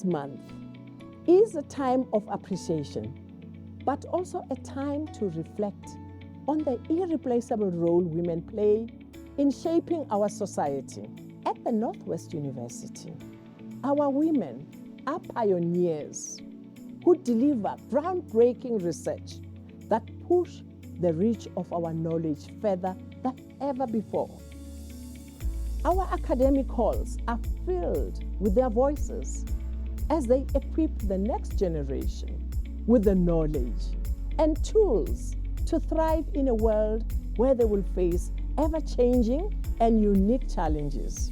Month is a time of appreciation, but also a time to reflect on the irreplaceable role women play in shaping our society. At the Northwest University, our women are pioneers who deliver groundbreaking research that push the reach of our knowledge further than ever before. Our academic halls are filled with their voices as they equip the next generation with the knowledge and tools to thrive in a world where they will face ever-changing and unique challenges.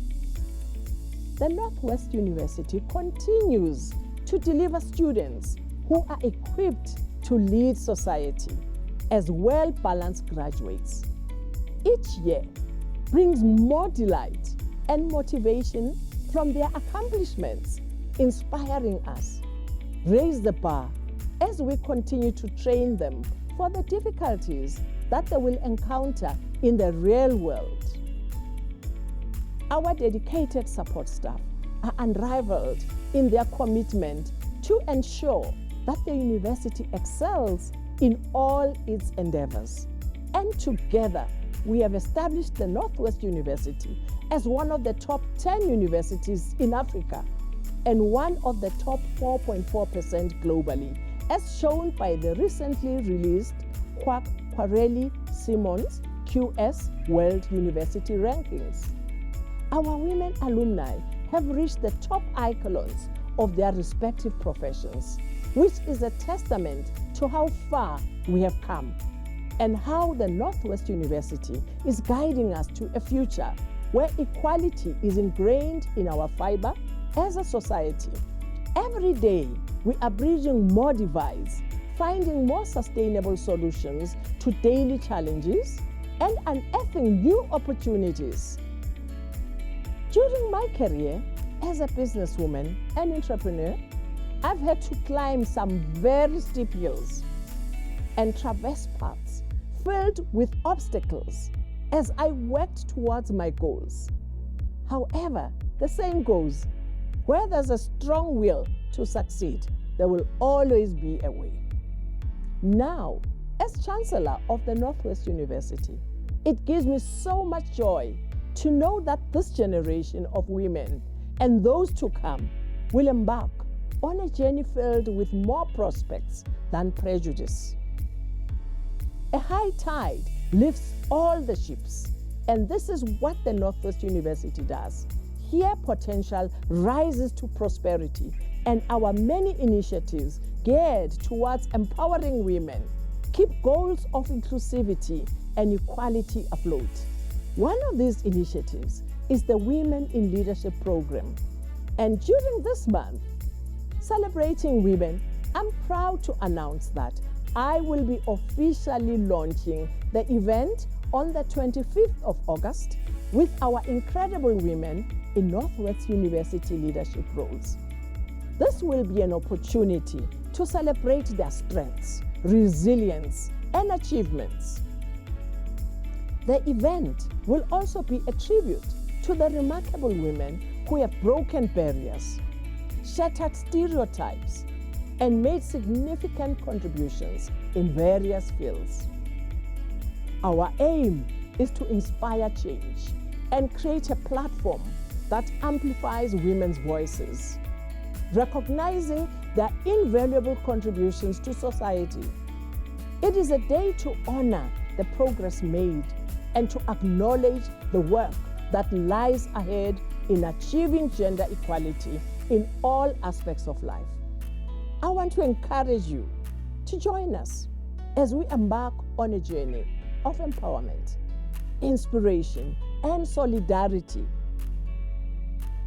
The Northwest University continues to deliver students who are equipped to lead society as well-balanced graduates. Each year brings more delight and motivation from their accomplishments, inspiring us. Raise the bar as we continue to train them for the difficulties that they will encounter in the real world. Our dedicated support staff are unrivaled in their commitment to ensure that the university excels in all its endeavors. And together, we have established the Northwest University as one of the top 10 universities in Africa and one of the top 4.4% globally, as shown by the recently released Quarelli-Simmons QS World University Rankings. Our women alumni have reached the top echelons of their respective professions, which is a testament to how far we have come and how the Northwest University is guiding us to a future where equality is ingrained in our fiber as a society. Every day, we are bridging more divides, finding more sustainable solutions to daily challenges, and unearthing new opportunities. During my career as a businesswoman and entrepreneur, I've had to climb some very steep hills and traverse paths filled with obstacles as I worked towards my goals. However, the saying goes, where there's a strong will to succeed, there will always be a way. Now, as Chancellor of the Northwest University, it gives me so much joy to know that this generation of women and those to come will embark on a journey filled with more prospects than prejudice. A high tide lifts all the ships, and this is what the Northwest University does. Here, potential rises to prosperity, and our many initiatives geared towards empowering women keep goals of inclusivity and equality afloat. One of these initiatives is the Women in Leadership program. And during this month, celebrating women, I'm proud to announce that I will be officially launching the event on the 25th of August with our incredible women in Northwest University leadership roles. This will be an opportunity to celebrate their strengths, resilience, and achievements. The event will also be a tribute to the remarkable women who have broken barriers, shattered stereotypes, and made significant contributions in various fields. Our aim is to inspire change and create a platform that amplifies women's voices, recognizing their invaluable contributions to society. It is a day to honor the progress made and to acknowledge the work that lies ahead in achieving gender equality in all aspects of life. I want to encourage you to join us as we embark on a journey of empowerment, inspiration, and solidarity.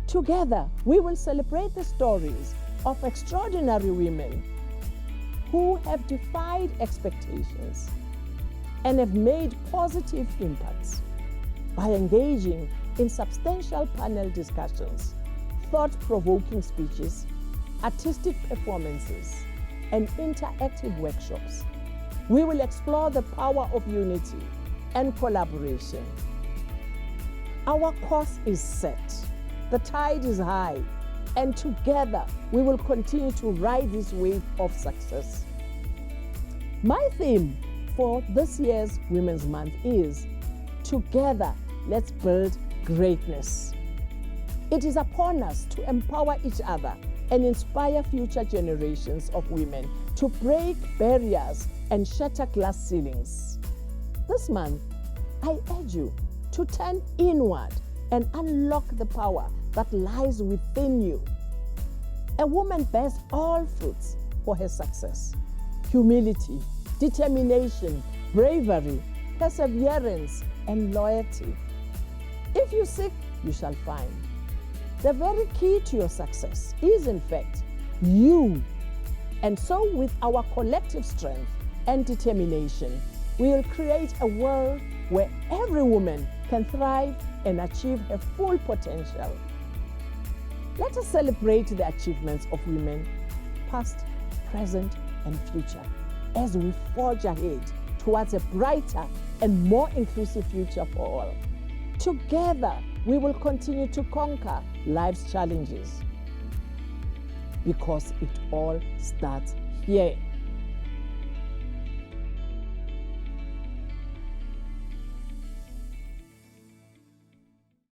Together, we will celebrate the stories of extraordinary women who have defied expectations and have made positive impacts by engaging in substantial panel discussions, thought-provoking speeches, artistic performances, and interactive workshops. We will explore the power of unity and collaboration. Our course is set, the tide is high, And together, we will continue to ride this wave of success. My theme for this year's Women's Month is, together, let's build greatness. It is upon us to empower each other and inspire future generations of women to break barriers and shatter glass ceilings. This month, I urge you to turn inward and unlock the power that lies within you. A woman bears all fruits for her success: humility, determination, bravery, perseverance, and loyalty. If you seek, you shall find. The very key to your success is, in fact, you. And so, with our collective strength and determination, we will create a world where every woman can thrive and achieve her full potential. Let us celebrate the achievements of women, past, present, and future, as we forge ahead towards a brighter and more inclusive future for all. Together, we will continue to conquer life's challenges, because it all starts here.